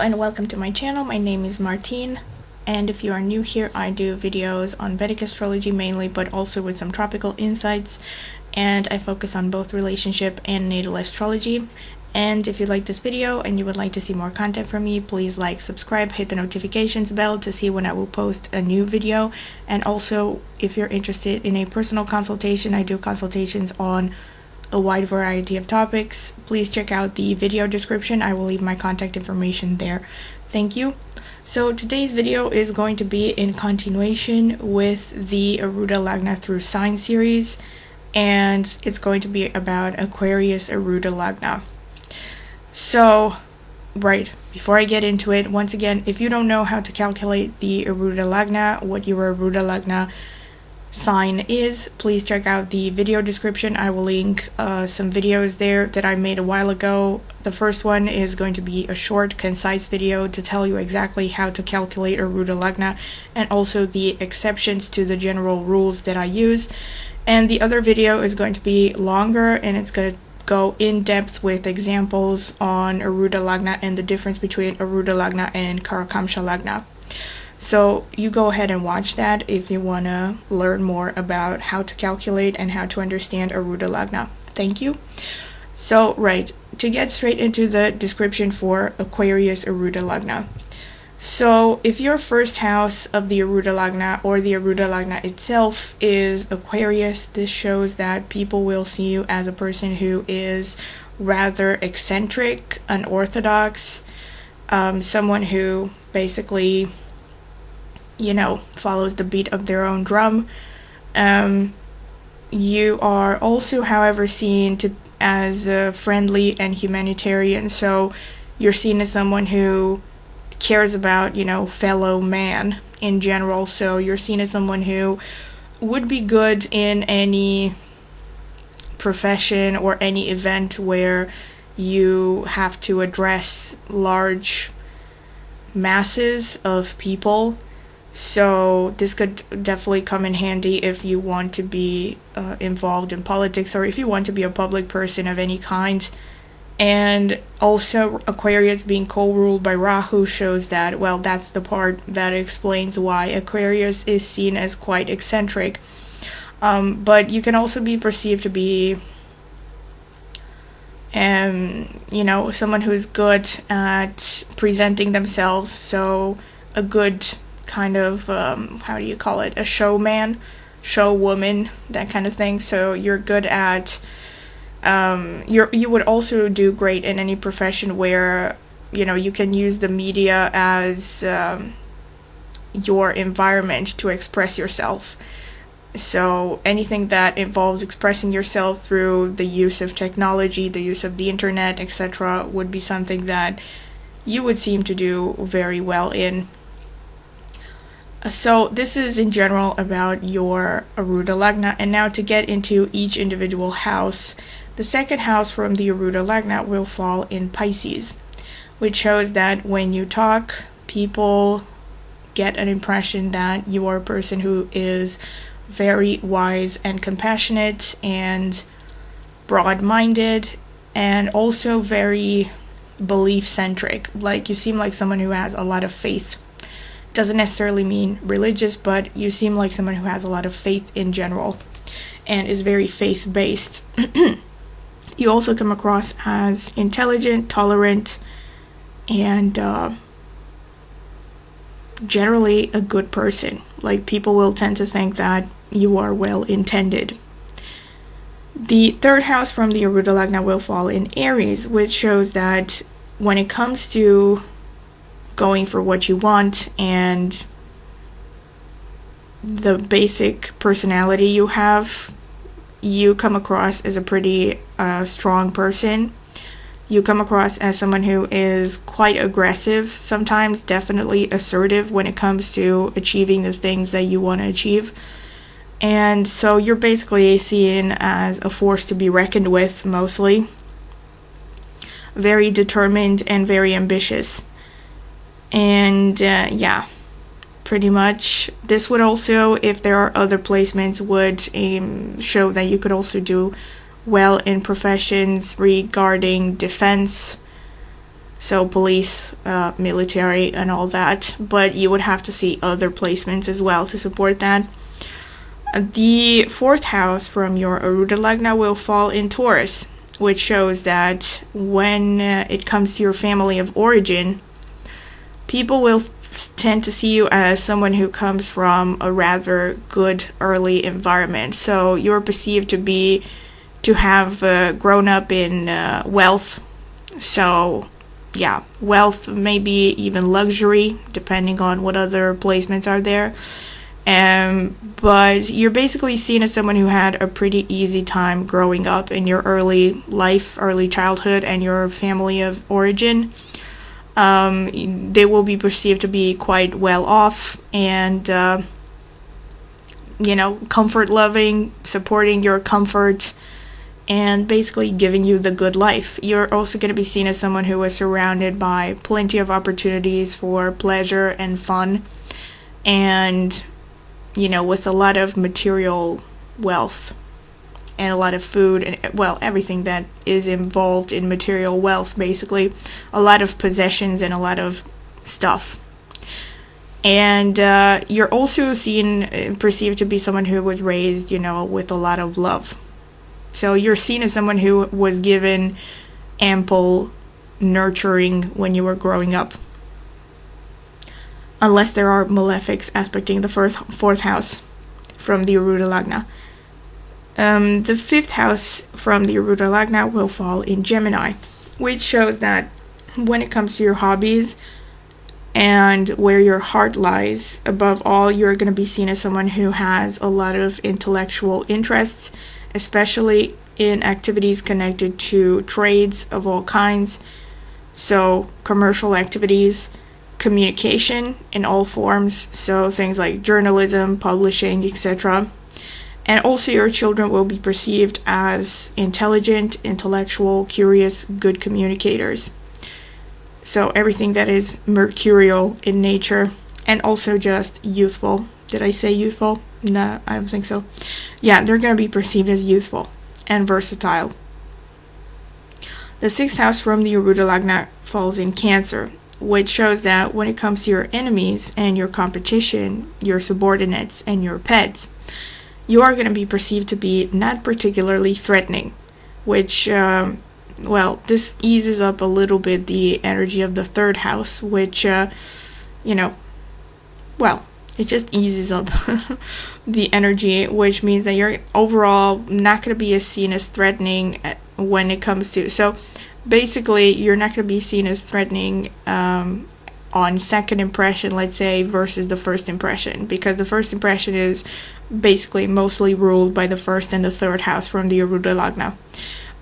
and welcome to my channel. My name is Martine, and if you are new here, I do videos on Vedic astrology mainly, but also with some tropical insights, and I focus on both relationship and natal astrology. And if you like this video and you would like to see more content from me, please like, subscribe, hit the notifications bell to see when I will post a new video. And also, if you're interested in a personal consultation, I do consultations on a wide variety of topics. Please check out the video description. I will leave my contact information there. Thank you. So today's video is going to be in continuation with the Arudha Lagna through sign series, and it's going to be about Aquarius Arudha Lagna. So, right, before I get into it, once again, if you don't know how to calculate the Arudha Lagna, what your Arudha Lagna sign is, please check out the video description. I will link some videos there that I made a while ago. The first one is going to be a short, concise video to tell you exactly how to calculate Arudha Lagna and also the exceptions to the general rules that I use. And the other video is going to be longer, and it's going to go in depth with examples on Arudha Lagna and the difference between Arudha Lagna and Karakamsha Lagna. So you go ahead and watch that if you want to learn more about how to calculate and how to understand Arudha Lagna. Thank you. So, right, to get straight into the description for Aquarius Arudha Lagna. So, if your first house of the Arudha Lagna or the Arudha Lagna itself is Aquarius, this shows that people will see you as a person who is rather eccentric, unorthodox, someone who basically, you know, follows the beat of their own drum. You are also, however, seen as friendly and humanitarian, so you're seen as someone who cares about, you know, fellow man in general. So you're seen as someone who would be good in any profession or any event where you have to address large masses of people. So this could definitely come in handy if you want to be involved in politics, or if you want to be a public person of any kind. And also, Aquarius being co-ruled by Rahu shows that, well, that's the part that explains why Aquarius is seen as quite eccentric. But you can also be perceived to be, you know, someone who's good at presenting themselves. So a good kind of, how do you call it, a showman, showwoman, that kind of thing. So you're good at, you would also do great in any profession where, you know, you can use the media as your environment to express yourself. So anything that involves expressing yourself through the use of technology, the use of the internet, etc., would be something that you would seem to do very well in. So this is in general about your Arudha Lagna, and now to get into each individual house. The second house from the Arudha Lagna will fall in Pisces, which shows that when you talk, people get an impression that you are a person who is very wise and compassionate and broad-minded, and also very belief-centric. Like, you seem like someone who has a lot of faith. Doesn't necessarily mean religious, but you seem like someone who has a lot of faith in general and is very faith-based. You also come across as intelligent, tolerant, and generally a good person. Like, people will tend to think that you are well-intended. The third house from the Arudha Lagna will fall in Aries, which shows that when it comes to going for what you want and the basic personality you have, you come across as a pretty strong person. You come across as someone who is quite aggressive, sometimes definitely assertive when it comes to achieving the things that you want to achieve. And so you're basically seen as a force to be reckoned with, mostly. Very determined and very ambitious. And yeah, pretty much. This would also, if there are other placements, would show that you could also do well in professions regarding defense, so police, military, and all that, but you would have to see other placements as well to support that. The 4th house from your Arudha Lagna will fall in Taurus, which shows that when it comes to your family of origin, people will tend to see you as someone who comes from a rather good early environment. So you're perceived to have grown up in wealth. So yeah, wealth, maybe even luxury, depending on what other placements are there. But you're basically seen as someone who had a pretty easy time growing up in your early life, early childhood, and your family of origin. They will be perceived to be quite well off and, comfort loving, supporting your comfort, and basically giving you the good life. You're also going to be seen as someone who is surrounded by plenty of opportunities for pleasure and fun, and with a lot of material wealth and a lot of food and, well, everything that is involved in material wealth, basically. A lot of possessions and a lot of stuff. And you're also perceived to be someone who was raised, with a lot of love. So you're seen as someone who was given ample nurturing when you were growing up. Unless there are malefics aspecting the 4th house from the Arudha Lagna. The 5th house from the Arudha Lagna will fall in Gemini, which shows that when it comes to your hobbies and where your heart lies, above all, you're going to be seen as someone who has a lot of intellectual interests, especially in activities connected to trades of all kinds, so commercial activities, communication in all forms, so things like journalism, publishing, etc. And also your children will be perceived as intelligent, intellectual, curious, good communicators. So everything that is mercurial in nature, and also just youthful. Did I say youthful? No, I don't think so. Yeah, they're going to be perceived as youthful and versatile. The 6th house from the Arudha Lagna falls in Cancer, which shows that when it comes to your enemies and your competition, your subordinates, and your pets, you are going to be perceived to be not particularly threatening, which, this eases up a little bit the energy of the 3rd house, which, it just eases up the energy, which means that you're overall not going to be seen as threatening when it comes to, so basically you're not going to be seen as threatening on second impression, let's say, versus the first impression, because the first impression is basically mostly ruled by the 1st and the 3rd house from the Arudha Lagna.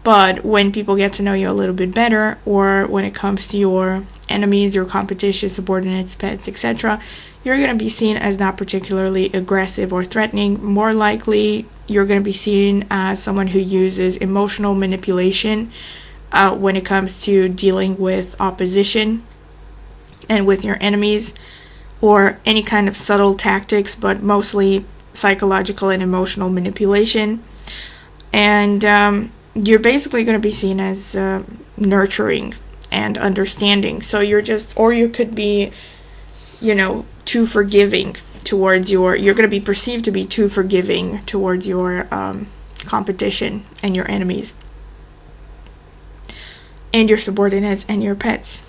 But when people get to know you a little bit better, or when it comes to your enemies, your competition, subordinates, pets, etc., you're going to be seen as not particularly aggressive or threatening. More likely, you're going to be seen as someone who uses emotional manipulation when it comes to dealing with opposition and with your enemies, or any kind of subtle tactics, but mostly psychological and emotional manipulation. And you're basically going to be seen as nurturing and understanding. So you're you could be, too forgiving towards you're going to be perceived to be too forgiving towards your competition and your enemies, and your subordinates and your pets.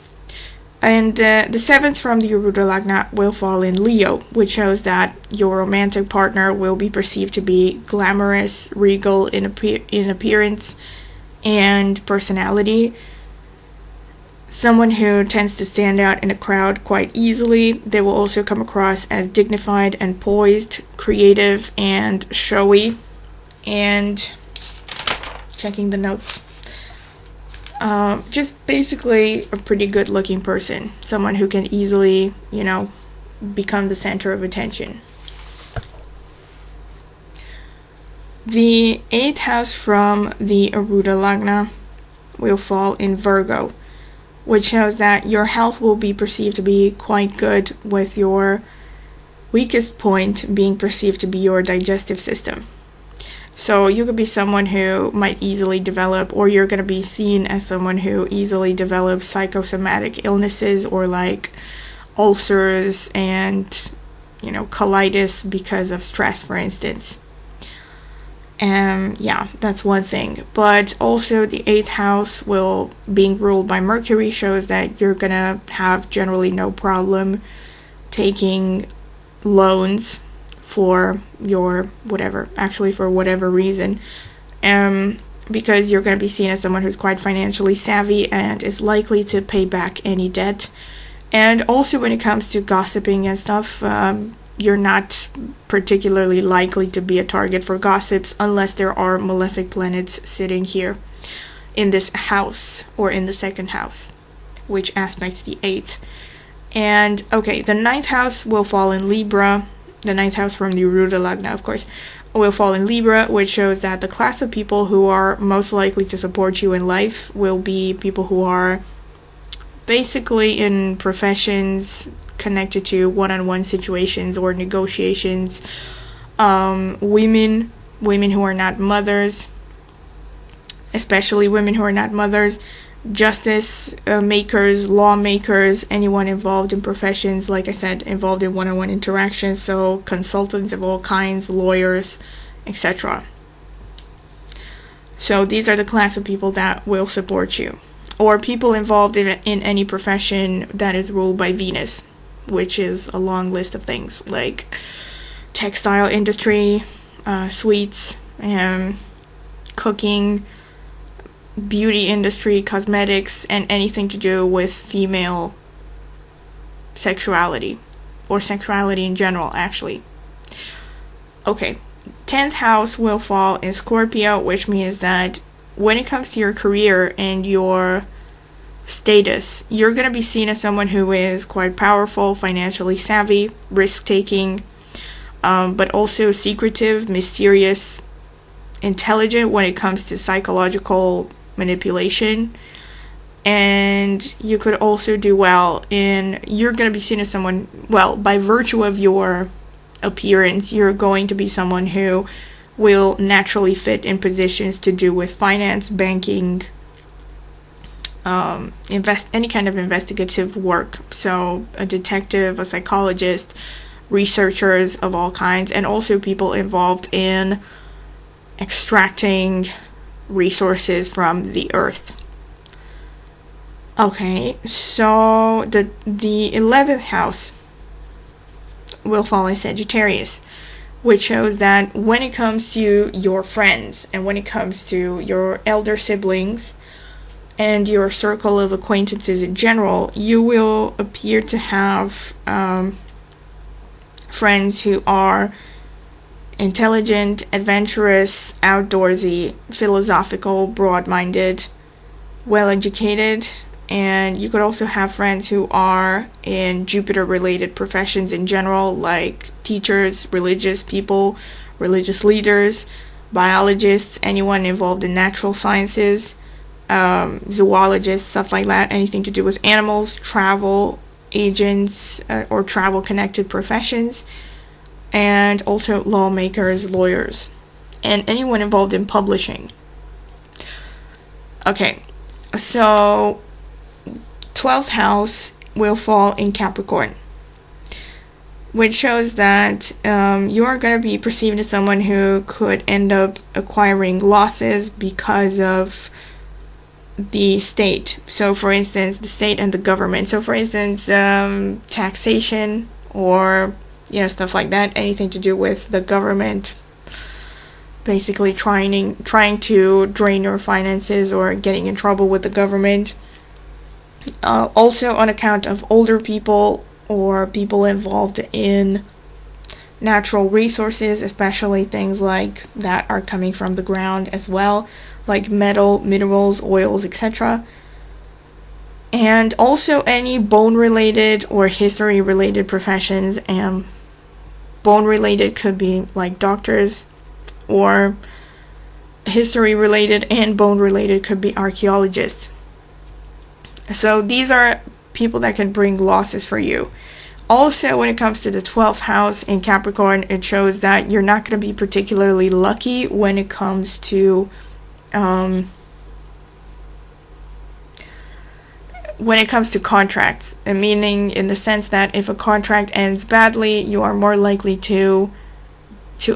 And the 7th from the Arudha Lagna will fall in Leo, which shows that your romantic partner will be perceived to be glamorous, regal in appearance and personality. Someone who tends to stand out in a crowd quite easily. They will also come across as dignified and poised, creative and showy. And checking the notes. Just basically a pretty good looking person. Someone who can easily, become the center of attention. The 8th house from the Arudha Lagna will fall in Virgo, which shows that your health will be perceived to be quite good, with your weakest point being perceived to be your digestive system. So you could be someone who might easily develop, or you're going to be seen as someone who easily develops psychosomatic illnesses, or like ulcers and, you know, colitis because of stress, for instance. Yeah, that's one thing. But also the 8th house being ruled by Mercury shows that you're gonna have generally no problem taking loans for your for whatever reason, because you're going to be seen as someone who's quite financially savvy and is likely to pay back any debt. And also when it comes to gossiping and stuff, you're not particularly likely to be a target for gossips unless there are malefic planets sitting here in this house, or in the 2nd house, which aspects the 8th. And okay, the 9th house will fall in Libra. The 9th house from the Arudha Lagna, of course, will fall in Libra, which shows that the class of people who are most likely to support you in life will be people who are basically in professions connected to one-on-one situations or negotiations. Women who are not mothers, especially women who are not mothers, justice makers, lawmakers, anyone involved in professions, like I said, involved in one-on-one interactions, so consultants of all kinds, lawyers, etc. So these are the class of people that will support you. Or people involved in any profession that is ruled by Venus, which is a long list of things, like textile industry, sweets, cooking, beauty industry, cosmetics, and anything to do with female sexuality, or sexuality in general, actually. Okay, 10th house will fall in Scorpio, which means that when it comes to your career and your status, you're going to be seen as someone who is quite powerful, financially savvy, risk-taking, but also secretive, mysterious, intelligent when it comes to psychological manipulation. And you could also do well you're going to be seen as someone, well, by virtue of your appearance, you're going to be someone who will naturally fit in positions to do with finance, banking, any kind of investigative work. So a detective, a psychologist, researchers of all kinds, and also people involved in extracting resources from the earth. Okay, so the 11th house will fall in Sagittarius, which shows that when it comes to your friends and when it comes to your elder siblings and your circle of acquaintances in general, you will appear to have friends who are intelligent, adventurous, outdoorsy, philosophical, broad-minded, well-educated, and you could also have friends who are in Jupiter-related professions in general, like teachers, religious people, religious leaders, biologists, anyone involved in natural sciences, zoologists, stuff like that, anything to do with animals, travel agents, or travel-connected professions, and also lawmakers, lawyers, and anyone involved in publishing. Okay, so 12th house will fall in Capricorn, which shows that you are going to be perceived as someone who could end up acquiring losses because of the state. So for instance, the state and the government. So for instance, taxation, or stuff like that, anything to do with the government, basically trying to drain your finances or getting in trouble with the government. Also on account of older people or people involved in natural resources, especially things like that are coming from the ground as well, like metal, minerals, oils, etc. And also any bone-related or history-related professions, and bone-related could be like doctors, or history-related and bone-related could be archaeologists. So these are people that can bring losses for you. Also, when it comes to the 12th house in Capricorn, it shows that you're not going to be particularly lucky when it comes to contracts, meaning in the sense that if a contract ends badly, you are more likely to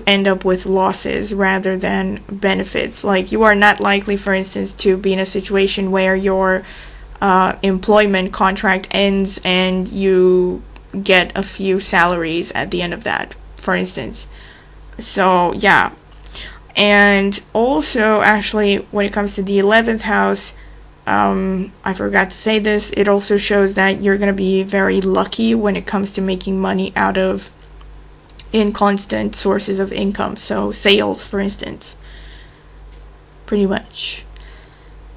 end up with losses rather than benefits. Like, you are not likely, for instance, to be in a situation where your employment contract ends and you get a few salaries at the end of that, for instance. So yeah. And also, actually, when it comes to the 11th house, I forgot to say this, it also shows that you're going to be very lucky when it comes to making money out of inconstant sources of income. So sales, for instance. Pretty much.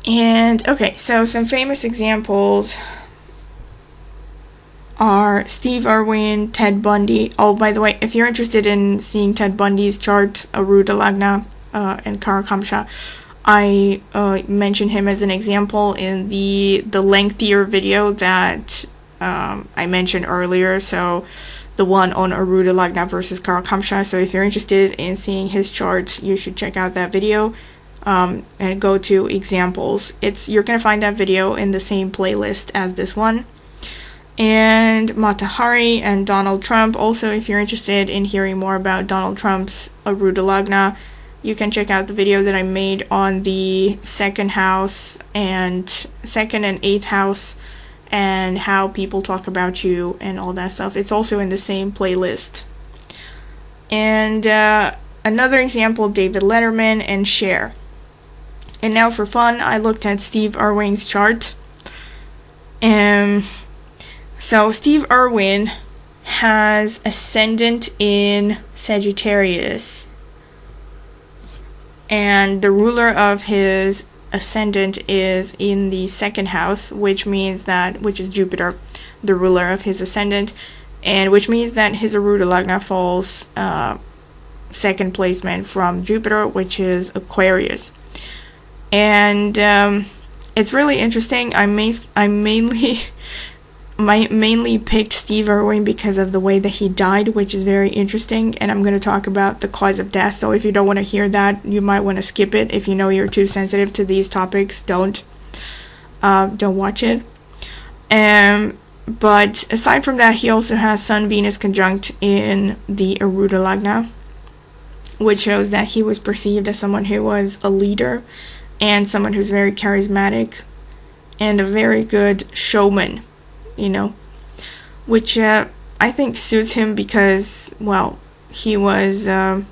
And okay, so some famous examples are Steve Irwin, Ted Bundy. Oh, by the way, if you're interested in seeing Ted Bundy's chart, Arudha Lagna and Karakamsha, I mentioned him as an example in the lengthier video that I mentioned earlier. So the one on Arudha Lagna versus Karakamsha. So if you're interested in seeing his charts, you should check out that video. And go to examples. You're gonna find that video in the same playlist as this one. And Mata Hari and Donald Trump. Also, if you're interested in hearing more about Donald Trump's Arudha Lagna, you can check out the video that I made on the second and 8th house and how people talk about you and all that stuff. It's also in the same playlist. And another example, David Letterman and Cher. And now for fun, I looked at Steve Irwin's chart. So Steve Irwin has ascendant in Sagittarius. And the ruler of his ascendant is in the 2nd house, which is Jupiter, the ruler of his ascendant, and which means that his Arudha Lagna falls second placement from Jupiter, which is Aquarius. And it's really interesting. I mainly picked Steve Irwin because of the way that he died, which is very interesting, and I'm going to talk about the cause of death. So if you don't want to hear that, you might want to skip it. If you know you're too sensitive to these topics, don't watch it. But aside from that, he also has Sun Venus conjunct in the Arudha Lagna, which shows that he was perceived as someone who was a leader and someone who's very charismatic and a very good showman, which I think suits him because, well, he was very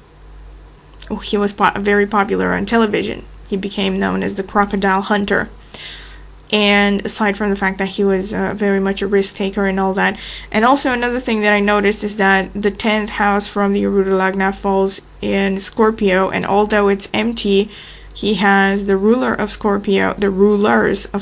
popular on television. He became known as the Crocodile Hunter. And aside from the fact that he was very much a risk taker and all that. And also another thing that I noticed is that the 10th house from the Arudha Lagna falls in Scorpio, and although it's empty, he has the rulers of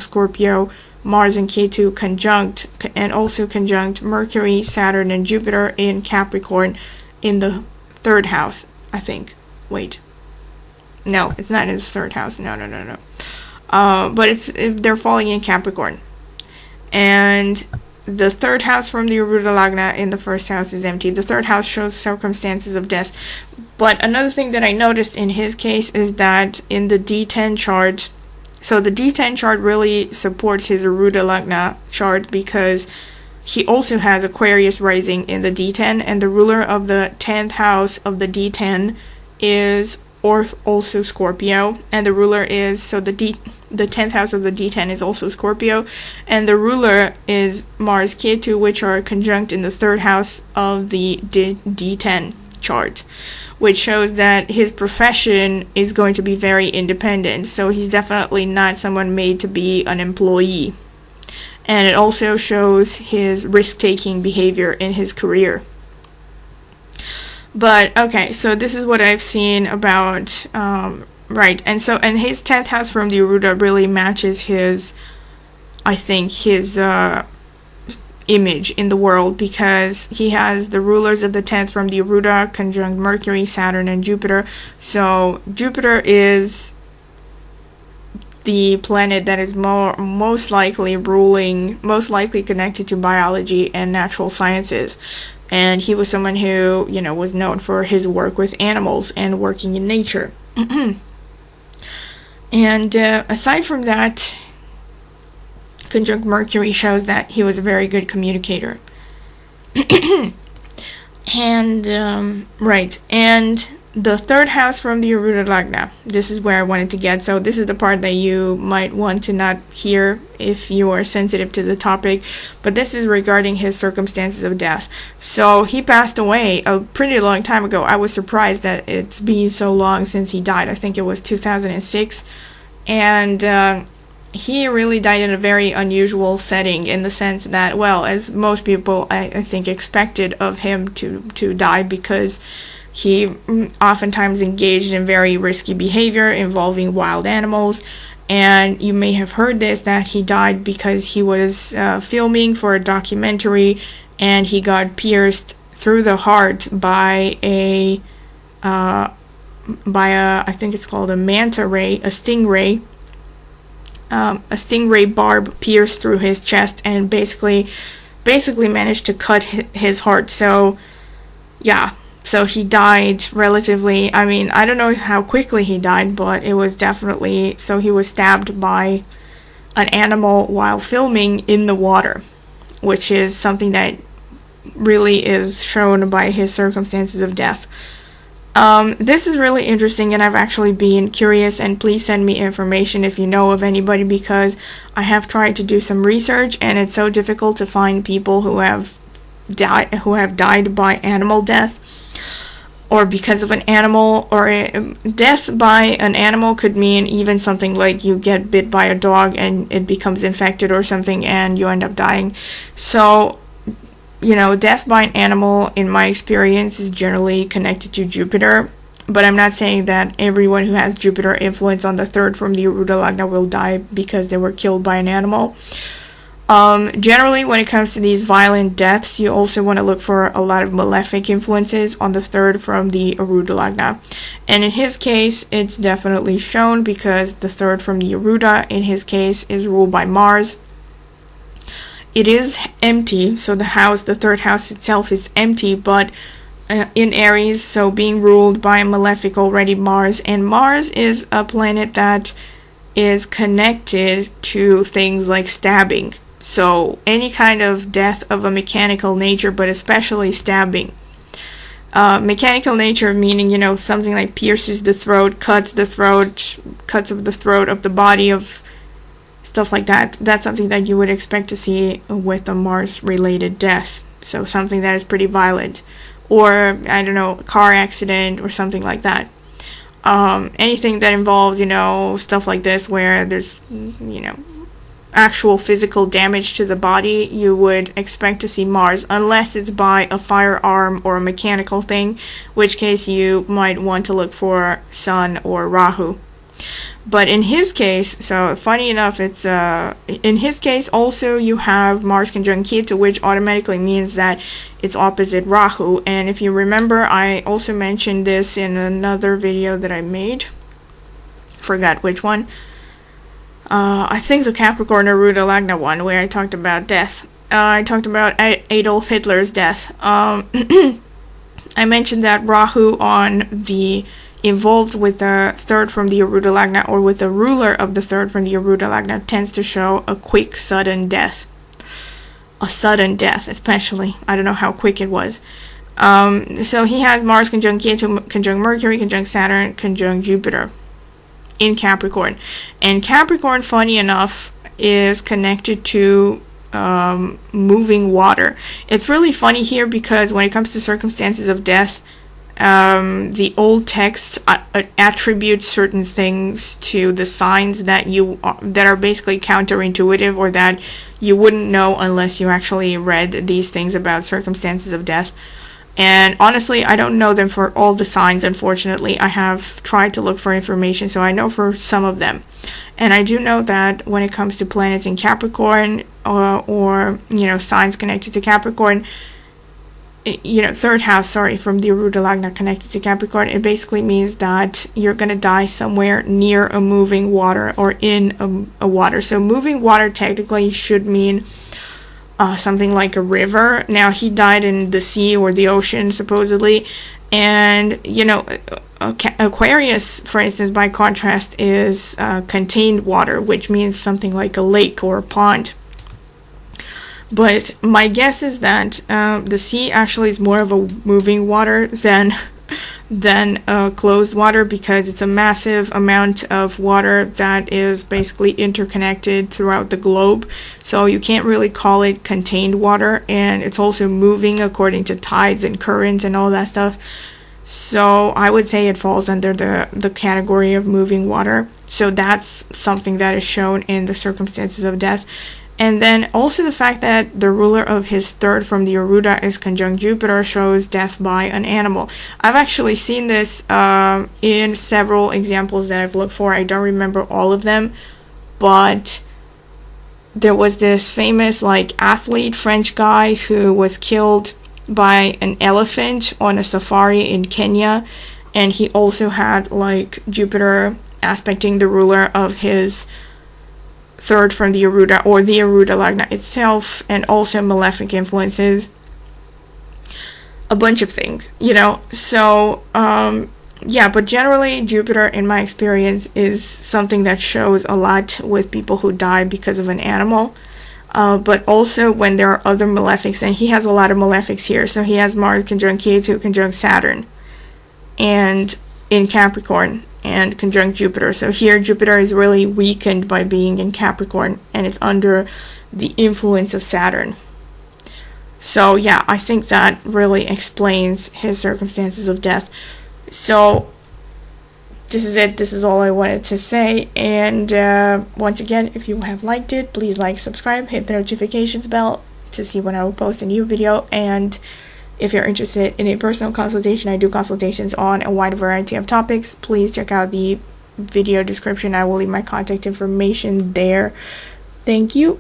Scorpio, Mars and Ketu conjunct, and also conjunct Mercury, Saturn, and Jupiter in Capricorn in the 3rd house, I think. Wait. No, it's not in the 3rd house. No. But they're falling in Capricorn. And the 3rd house from the Arudha Lagna in the 1st house is empty. The 3rd house shows circumstances of death. But another thing that I noticed in his case is that in the D10 chart, so the D10 chart really supports his Arudha Lagna chart because he also has Aquarius rising in the D10, and the ruler of the 10th house of the D10 is also Scorpio, and the ruler is, so the 10th house of the D10 is also Scorpio, and the ruler is Mars Ketu, which are conjunct in the 3rd house of the D10 chart, which shows that his profession is going to be very independent. So he's definitely not someone made to be an employee. And it also shows his risk-taking behavior in his career. But okay, so this is what I've seen about right, and his 10th house from the Arudha really matches his, I think, his image in the world, because he has the rulers of the 10th from the Arudha conjunct Mercury, Saturn, and Jupiter. So Jupiter is the planet that is most likely connected to biology and natural sciences. And he was someone who, was known for his work with animals and working in nature. And aside from that, conjunct Mercury shows that he was a very good communicator. And the third house from the Arudha Lagna. This is where I wanted to get. So this is the part that you might want to not hear if you are sensitive to the topic. But this is regarding his circumstances of death. So he passed away a pretty long time ago. I was surprised that it's been so long since he died. I think it was 2006. And he really died in a very unusual setting, in the sense that, well, as most people I think expected of him to die, because he oftentimes engaged in very risky behavior involving wild animals. And you may have heard this, that he died because he was filming for a documentary, and he got pierced through the heart by a I think it's called a manta ray, a stingray. A stingray barb pierced through his chest and basically managed to cut his heart. So yeah, so he died relatively, I don't know how quickly he died, but it was definitely, so he was stabbed by an animal while filming in the water, which is something that really is shown by his circumstances of death. This is really interesting, and I've actually been curious, and please send me information if you know of anybody, because I have tried to do some research, and it's so difficult to find people who have died by animal death, or because of an animal, or death by an animal could mean even something like you get bit by a dog and it becomes infected or something and you end up dying. So death by an animal, in my experience, is generally connected to Jupiter. But I'm not saying that everyone who has Jupiter influence on the third from the Arudha Lagna will die because they were killed by an animal. Generally, when it comes to these violent deaths, you also want to look for a lot of malefic influences on the third from the Arudha Lagna. And in his case, it's definitely shown, because the third from the Arudha, in his case, is ruled by Mars. It is empty, so the third house itself is empty, but in Aries, so being ruled by a malefic already, Mars. And Mars is a planet that is connected to things like stabbing. So any kind of death of a mechanical nature, but especially stabbing. Mechanical nature meaning, something like pierces the throat, cuts of the throat, of the body, of stuff like that. That's something that you would expect to see with a Mars-related death. So something that is pretty violent. Or, I don't know, a car accident or something like that. Anything that involves, stuff like this, where there's, actual physical damage to the body, you would expect to see Mars, unless it's by a firearm or a mechanical thing, which case you might want to look for Sun or Rahu. But in his case, so funny enough, it's in his case also you have Mars conjunct Ketu, which automatically means that it's opposite Rahu. And if you remember, I also mentioned this in another video that I made. Forgot which one. I think the Capricorn Arudha Lagna one, where I talked about death. I talked about Adolf Hitler's death. I mentioned that Rahu involved with the third from the Arudha Lagna, or with the ruler of the third from the Arudha Lagna, tends to show a quick, sudden death. A sudden death, especially. I don't know how quick it was. So he has Mars conjunct Ketu, conjunct Mercury, conjunct Saturn, conjunct Jupiter in Capricorn. And Capricorn, funny enough, is connected to moving water. It's really funny here, because when it comes to circumstances of death, the old texts attribute certain things to the signs that are basically counterintuitive, or that you wouldn't know unless you actually read these things about circumstances of death. And honestly, I don't know them for all the signs, unfortunately. I have tried to look for information, so I know for some of them. And I do know that when it comes to planets in Capricorn, or signs connected to Capricorn, third house, sorry, from the Arudha Lagna connected to Capricorn, it basically means that you're gonna die somewhere near a moving water or in a water. So moving water technically should mean something like a river. Now, he died in the sea or the ocean, supposedly, and Aquarius, for instance, by contrast, is contained water, which means something like a lake or a pond. But my guess is that the sea actually is more of a moving water than closed water, because it's a massive amount of water that is basically interconnected throughout the globe. So you can't really call it contained water, and it's also moving according to tides and currents and all that stuff. So I would say it falls under the category of moving water. So that's something that is shown in the circumstances of death. And then also the fact that the ruler of his third from the Arudha is conjunct Jupiter shows death by an animal. I've actually seen this in several examples that I've looked for. I don't remember all of them, but there was this famous athlete French guy who was killed by an elephant on a safari in Kenya, and he also had Jupiter aspecting the ruler of his third from the Arudha, or the Arudha Lagna itself, and also malefic influences, a bunch of things, so yeah, but generally Jupiter, in my experience, is something that shows a lot with people who die because of an animal, but also when there are other malefics, and he has a lot of malefics here. So he has Mars conjunct Ketu conjunct Saturn, and in Capricorn, and conjunct Jupiter. So here Jupiter is really weakened by being in Capricorn, and it's under the influence of Saturn. So yeah, I think that really explains his circumstances of death. So this is it. This is all I wanted to say. And once again, if you have liked it, please like, subscribe, hit the notifications bell to see when I will post a new video. And if you're interested in a personal consultation, I do consultations on a wide variety of topics. Please check out the video description. I will leave my contact information there. Thank you.